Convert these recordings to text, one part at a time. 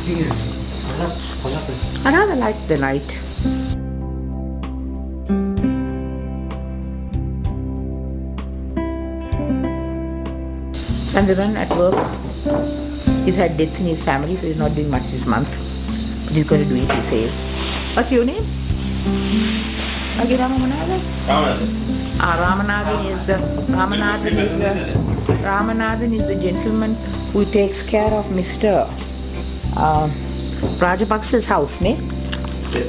I rather like the light. And the one at work, he's had deaths in his family, so he's not doing much this month. But he's going to do it, he says. What's your name? Okay, Ramanathan? Ramanathan is the gentleman who takes care of Mr. Rajapaksa's house, ne? Yes.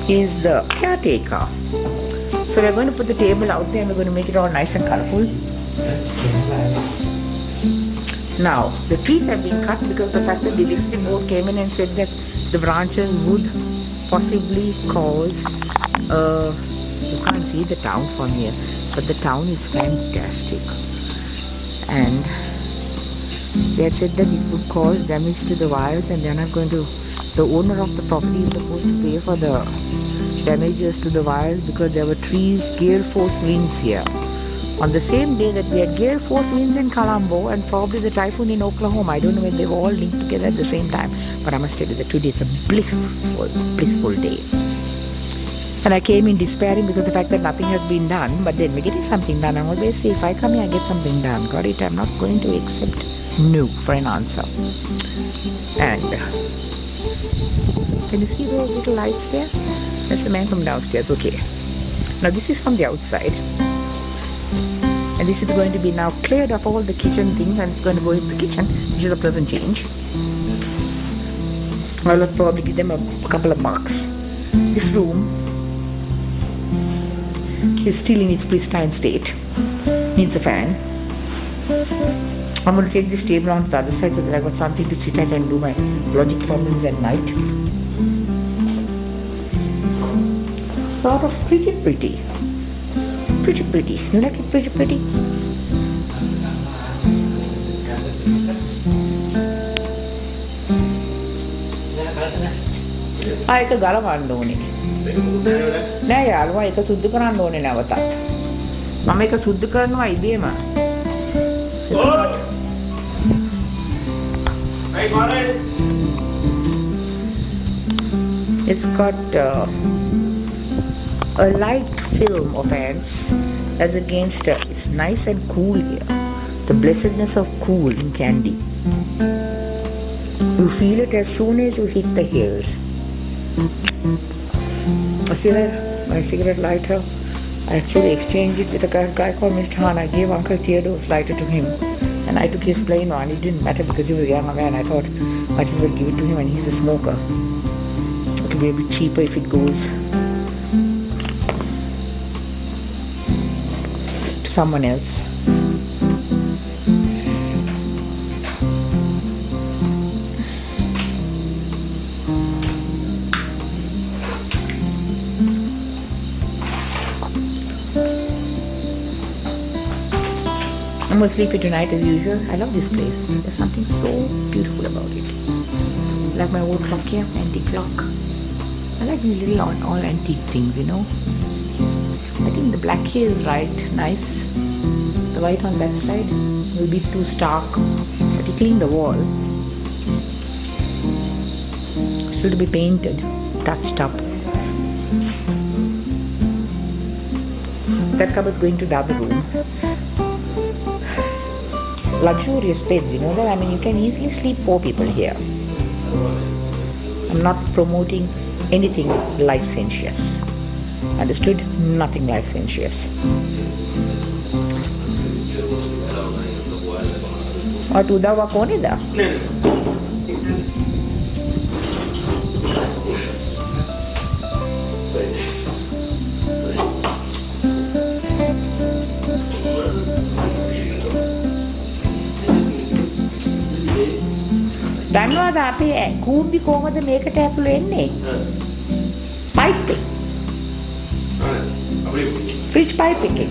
He's the caretaker. So we're going to put the table out there and we're going to make it all nice and colorful. Now, the trees have been cut because the fact that the electricity board came in and said that the branches would possibly cause, you can't see the town from here, but the town is fantastic. And they had said that it would cause damage to the wires and they're not going to, the owner of the property is supposed to pay for the damages to the wires because there were trees, gale force winds here. On the same day that we had gale force winds in Colombo and probably the typhoon in Oklahoma. I don't know when they were all linked together at the same time, but I must tell you that today it's a blissful day. And I came in despairing because of the fact that nothing has been done, but then we're getting something done. I always say if I come here I get something done. Got it? I'm not going to accept no for an answer. And can you see those little lights there? That's the man from downstairs. Okay. Now this is from the outside. And this is going to be now cleared of all the kitchen things and it's going to go into the kitchen, which is a pleasant change. I'll probably give them a couple of bucks. This room is still in its pristine state. Needs a fan. I'm going to take this table on to the other side so that I've got something to sit at and do my logic problems at night. Sort of pretty. You like it pretty? ඒක ගලවන්න ඕනේ. නෑ යාළුවා ඒක සුද්ධ කරන්න ඕනේ නැවතත්. මම ඒක සුද්ධ කරනවා ඉබේම. It's got a light film of ants as against it's nice and cool here. The blessedness of cool in Candy. You feel it as soon as you hit the hills. See that? My cigarette lighter. I actually exchanged it with a guy called Mr. Han. I gave Uncle Theodore's lighter to him. And I took his plain one. It didn't matter because he was a young man. I thought might as well give it to him and he's a smoker. It'll be a bit cheaper if it goes to someone else. I'm going to sleep here tonight as usual. I love this place. There's something so beautiful about it. Like my old clock here, antique clock. I like these little all antique things, you know. I think the black here is right, nice. The white on that side will be too stark, particularly in the wall. Still to be painted, touched up. That cupboard's going to the other room. Luxurious beds, you know that? I mean, you can easily sleep 4 people here. I'm not promoting anything licentious. Understood? Nothing licentious. What udawa kone da? දන්නවද අපේ කූඹි කොහොමද මේකට ඇතුළේ එන්නේ? Pipe එක. Fridge pipe එකේ.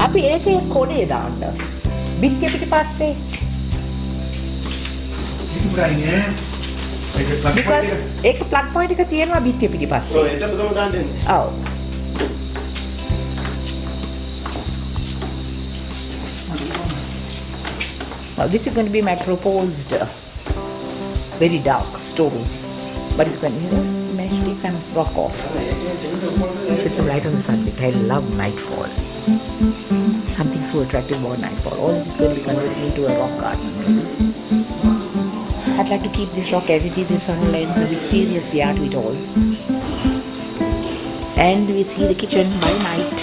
අපි ඒකේ කොනේ දාන්න. බිත්තිය පිටිපස්සේ. Because ඒක plug point එක තියෙනවා බිත්තිය පිටිපස්සේ. ඔව් ඒක තමයි දාන්න දෙන්නේ. ඔව්. Well, this is going to be my proposed very dark story, but it's going to manage to take some rock off. Put some light on the subject. I love nightfall. Something so attractive about nightfall. All this is going to be converted into a rock garden. I'd like to keep this rock as it is, the sunlight, the mysterious yeah to it all. And we see the kitchen by night.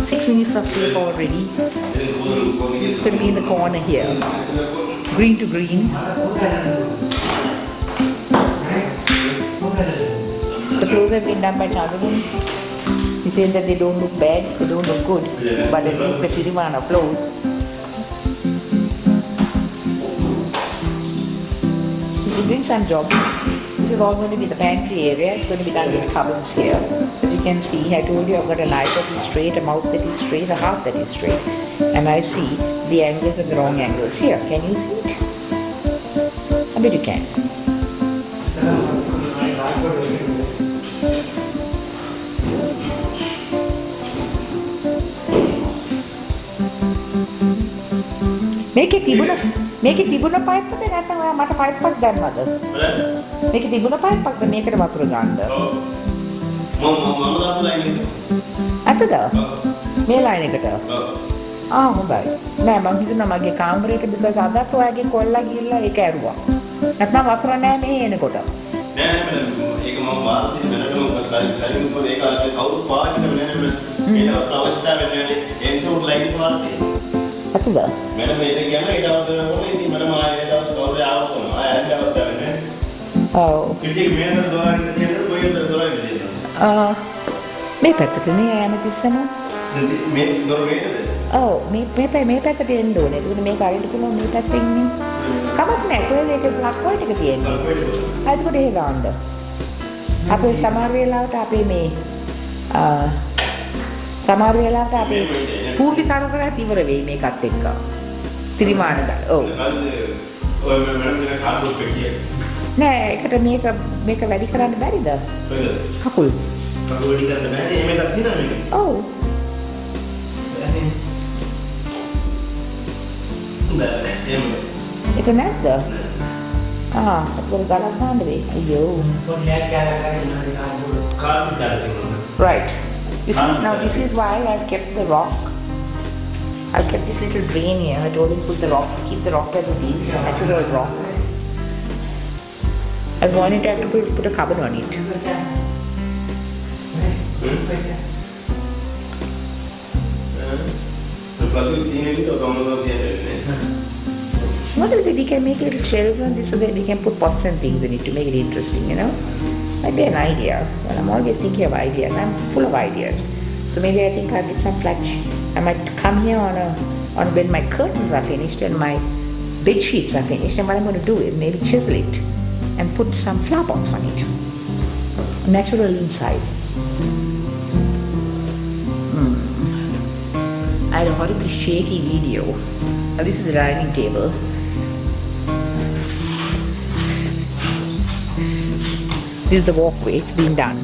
6 minutes of sleep already. It's going to be in the corner here. Green to green. The floors have been done by Chandran. He said that they don't look bad, they don't look good, but at least the Tirivana floors. He's doing some job. This is all going to be the pantry area. It's going to be done with cupboards here. As you can see, I told you I've got an eye that is straight, a mouth that is straight, a heart that is straight. And I see the angles and the wrong angles here. Can you see it? I bet you can. මේකේ තිබුණ pipe එක නැත්නම් ඔයා මට pipe එකක් දැම්මද? මේකේ තිබුණ pipe එකක්ද මේකට වතුර ගන්න? ඔව්. මම දාපු ලයින් එක. අතද? මේ ලයින් එකට. ඔව්. හොඳයි. නෑ මම හිතුණා මගේ කාමරේට because අදත් ඔයාගේ කොල්ලා ගිහිල්ලා ඒක ඇරුවා. නැත්නම් වතුර නෑ මේ එනකොට. නෑ ඒක මම වාර්තිය වෙනකම කලින් මොකද ඒක කවුරු පාවිච්චි කරන්නේ නෑ මේකට අවශ්‍යතාවය නැහැ. ඒ නිසා උඩ ලයින් එක වාර්තිය. අතද? मैडम ये क्या ना इधर उधर हो रही थी मैडम आए इधर उधर आओ तुम आए ऐसे होता है ना आओ किसी में तो दो आने दिए तो कोई तो दो आने दिए මේ පැත්තට නේ යන පිස්සම මේ දොර වේද ඔව් මේ පැත්තට එන්න ඕනේ ඒක මේක අරින්න පුළුවන් මේ පැත්තෙන් ඉන්නේ කමක් නැහැ කොහෙද ඒක ප්ලග් පොයින්ට් එක තියෙන්නේ හරියට එහෙ ගාන්න අපේ සමහර වෙලාවට අපේ මේ සමහර වෙලාවට අපේ පූර්ති කරදරات ඉවර වෙයි මේකත් එක්ක. ත්‍රිමාන ගල. ඔව්. ඔය මම මෙන්න කාඩ් පෙට්ටිය. නෑ ඒකට මේක වැඩි කරන්න බැරිද? කකුල්. කකුල් වැඩි කරන්න බැහැ. එහෙම එකක් තියෙනවද මේක? ඔව්. නෑ එහෙම. ඒක නැද්ද? ඒක ගලක් ගන්න වෙයි. අයියෝ. Card right. You see, now this is why I've kept the rock. I've kept this little drain here. I told him put the rock, keep the rock as it is, natural rock. I was wanting to have to put a cupboard on it. What if we can make little shelves on this so that we can put pots and things in it to make it interesting, you know? Might be an idea. Well, I'm always thinking of ideas. I'm full of ideas. So maybe I think I'll get some flash. I might come here on when my curtains are finished and my bed sheets are finished. And what I'm going to do is maybe chisel it and put some flower pots on it. Natural inside. I had a horribly shaky video. Now this is the dining table. This is the walkway, it's been done.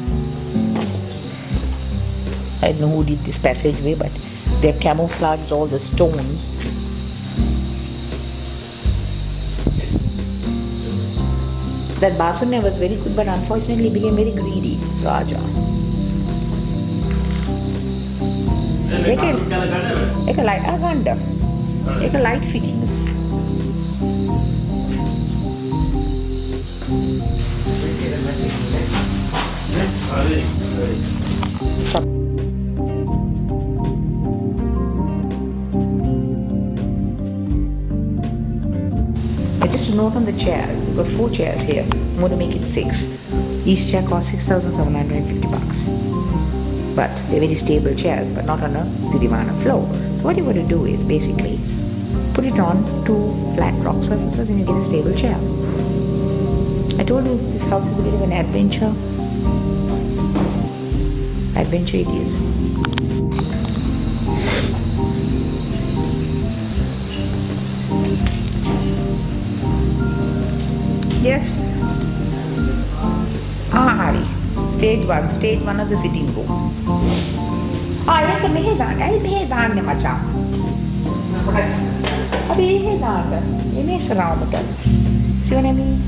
I don't know who did this passageway, but they've camouflaged all the stones. That Basune was very good, but unfortunately became very greedy, Raja. Ek a light, I wonder. Ek a light fittings. Just a note on the chairs. We've got 4 chairs here. I'm going to make it 6. Each chair costs $6,750. But they're very stable chairs, but not on a Tirivana floor. So what you're going to do is basically put it on 2 flat rock surfaces and you get a stable chair. I told you this house is a bit of an adventure. Adventure it is. Yes. Hi. Stage 1 of the sitting room. I can make that. I made that much. I made that. It makes around again. See what I mean?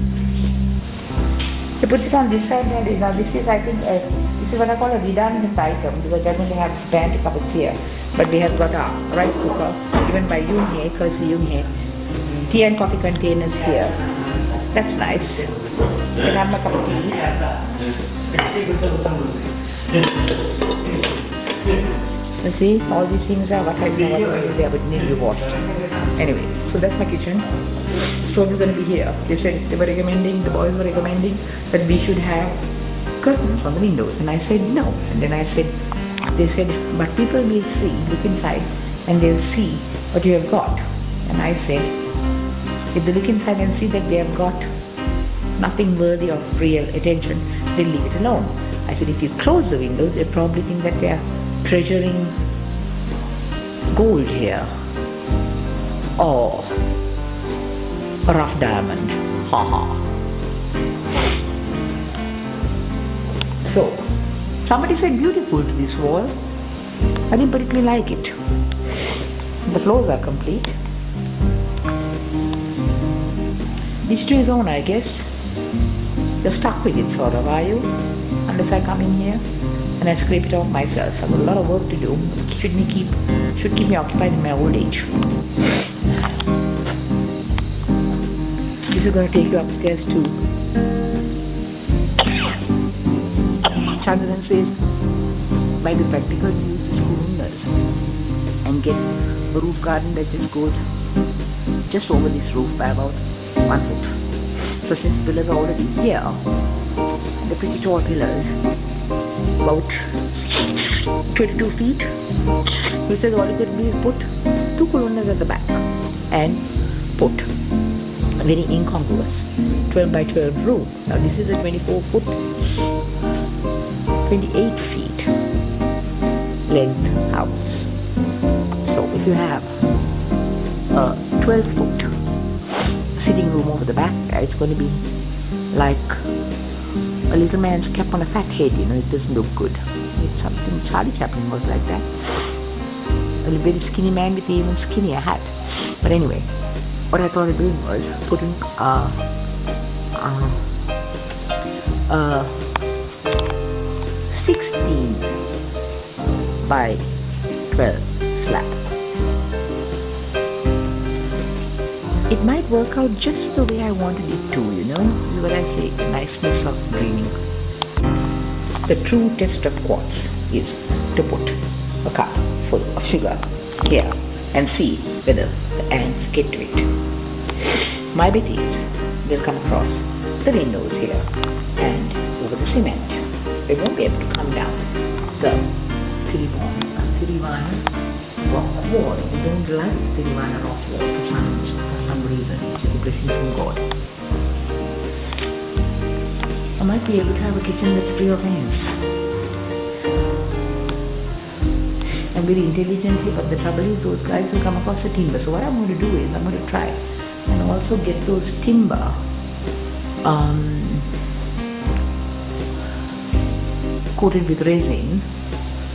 To put it on this side, now this is, I think, this is what I call a redundant item because I don't have pantry cupboards here. But we have got a rice cooker given by Yunhe, courtesy Yunhe. Tea and coffee containers here. That's nice. Can I have my cup of tea? You see, all these things are what I know they but need to be washed. Anyway, so that's my kitchen. Stove is going to be here. They said the boys were recommending that we should have curtains on the windows, and I said no. And then they said, but people will see, look inside, and they'll see what you have got. And I said, if they look inside and see that they have got nothing worthy of real attention, they'll leave it alone. I said, if you close the windows, they'll probably think that they are treasuring gold here or a rough diamond. Ha ha. So, somebody said beautiful to this wall. I didn't particularly like it. The floors are complete. Each to his own, I guess. You're stuck with it, sort of, are you? Unless I come in here and I scrape it off myself. I've got a lot of work to do. Should keep me occupied in my old age. This is going to take you upstairs too. Chandran says, by the practical use the schoolers and get a roof garden that just goes just over this roof by about 1 foot. So since pillars are already here, they're pretty tall pillars, about 22 feet. He says all you could do is put 2 columns at the back and put a very incongruous 12 by 12 roof. Now this is a 24 foot, 28 feet length house. So if you have a 12 foot sitting room over the back, it's going to be like a little man's cap on a fat head, it doesn't look good. It's something, Charlie Chaplin was like that. A very skinny man with even skinnier hat. But anyway, what I thought of doing was putting a 16 by 12 slab. It might work out just the way I wanted it to, This is what I say, a nice mix of dreaming. The true test of quartz is to put a cup full of sugar here and see whether the ants get to it. My bet is they'll come across the windows here and over the cement. They won't be able to come down the Tirivana rock wall. They don't like Tirivana rock wall for some reason, which is a blessing from God. I might be able to have a kitchen that's free of ants. I'm very intelligent, but the trouble is those guys will come across the timber. So what I'm going to do is I'm going to try and also get those timber coated with resin,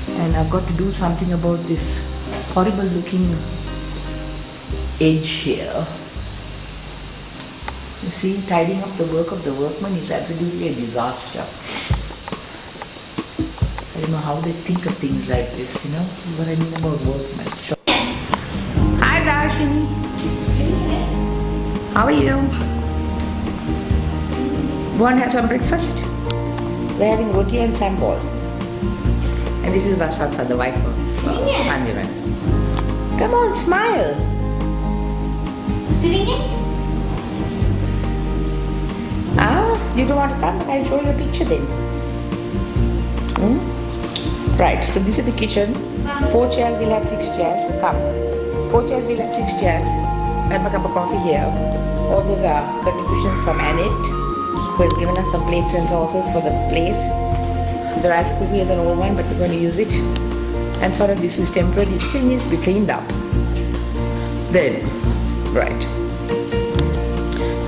and I've got to do something about this horrible looking edge here. You see, tidying up the work of the workman is absolutely a disaster. I don't know how they think of things like this, what I mean about workmen. Sure. Hi Darshini. How are you? Want to have some breakfast? We're having roti and sambal. And this is Vasatha, the wife of Mandiran. Come on, smile. Sitting in? You don't want to come? I'll show you a picture then. Right, so this is the kitchen. 4 chairs, we'll have 6 chairs. Come. 4 chairs, we'll have 6 chairs. I have a cup of coffee here. All those are contributions from Annette, who has given us some plates and saucers for the place. The rice cooker is an old one, but we're going to use it. And sort of this is temporary. It still needs to be cleaned up. Then, right.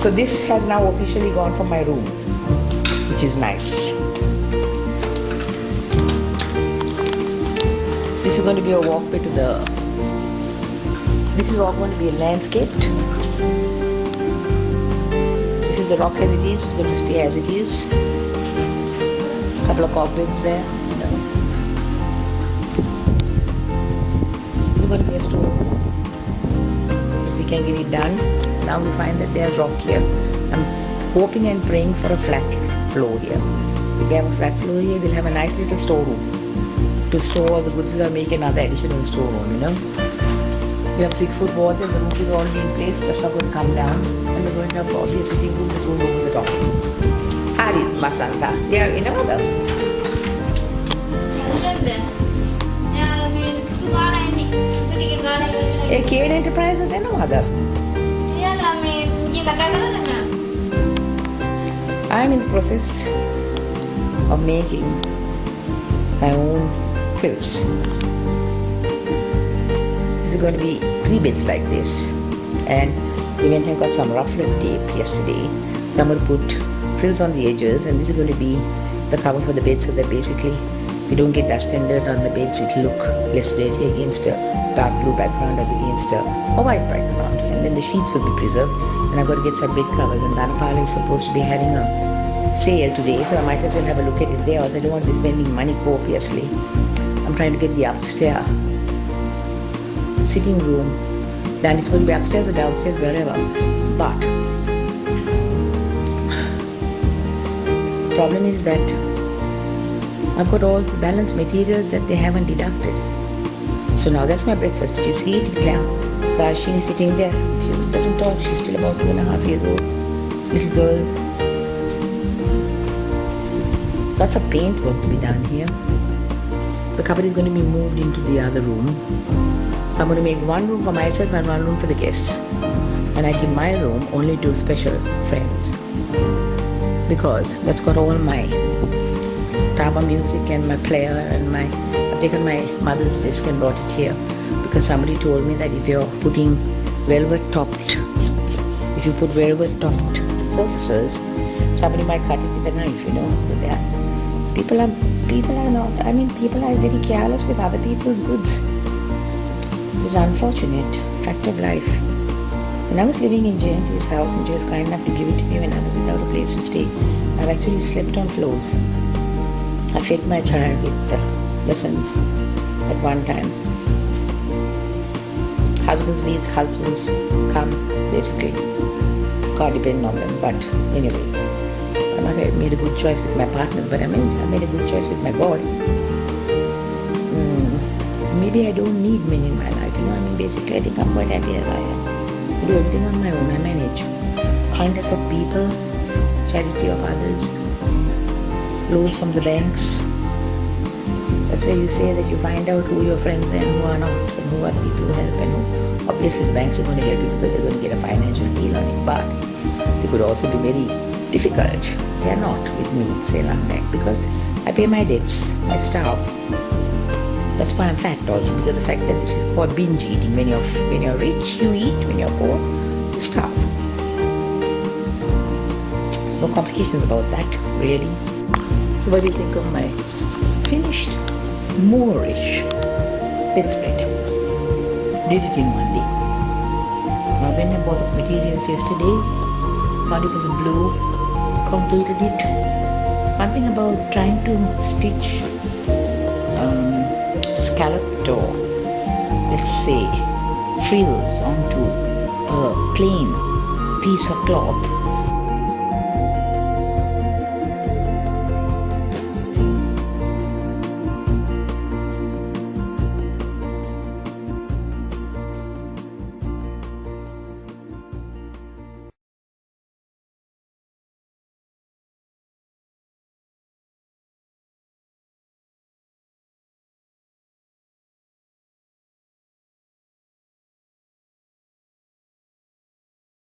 So this has now officially gone from my room, which is nice. This is going to be a walkway to the... This is all going to be landscaped. This is the rock as it is. It's going to stay as it is. A couple of cobwebs there. This is going to be a store. If we can get it done. Now we find that there's rock here. I'm hoping and praying for a flat floor here. If we have a flat floor here, we'll have a nice little storeroom to store all the goods that make another additional storeroom, you know. We have 6-foot walls and the roof is already in place. That's not going to come down. And we're going to have probably a sitting room with room over the top. Hari, Masanta. Yeah, you know that. A Kade Enterprises, they know other. I'm in the process of making my own quilts. This is going to be 3 beds like this, and we went and got some ruffled tape yesterday. So I'm going to put frills on the edges, and this is going to be the cover for the bed, so that basically we don't get dust and dirt on the beds. It'll look less dirty against a dark blue background as against a white background, and then the sheets will be preserved. And I've got to get some bed covers, and Dhanapala is supposed to be having a sale today, so I might as well have a look at it there. Also, I don't want to be spending money copiously. I'm trying to get the upstairs sitting room done. It's going to be upstairs or downstairs, wherever. But the problem is that I've got all the balance materials that they haven't deducted. So now that's my breakfast. Did you see it? Darshini is sitting there. She doesn't talk. She's still about 2.5 years old. Little girl. Lots of paint work to be done here. The cupboard is going to be moved into the other room. So I'm going to make one room for myself and one room for the guests. And I give my room only to special friends, because that's got all my Tama music and my player and I've taken my mother's desk and brought it here, because somebody told me that if you're putting velvet topped surfaces, somebody might cut it with a knife, you know. People are very careless with other people's goods. It's unfortunate fact of life. When I was living in Jayanti's house and she was kind enough to give it to me when I was without a place to stay, I've actually slept on floors. I fed my child with lessons at one time. Husbands needs husbands come, basically. Can't depend on them, but anyway. I might have made a good choice with my partners, but I made a good choice with my God. Maybe I don't need men in my life, you know. Basically I think I'm quite happy as I am. I do everything on my own. I manage kindness of people, charity of others, loans from the banks. That's where you say that you find out who your friends are and who are not, and who are people who help and who. Obviously the banks are going to help you because they're going to get a financial deal on it, but they could also be very difficult. They are not with me, say long back, because I pay my debts, I starve. That's why I'm fat also, because the fact that this is called binge eating. When you're rich, you eat. When you're poor, you starve. No complications about that, really. So what do you think of my finished Moorish bedspread? Did it in one day. Now when I bought the materials yesterday, found it was blue, completed it. One thing about trying to stitch scalloped or, let's say, frills onto a plain piece of cloth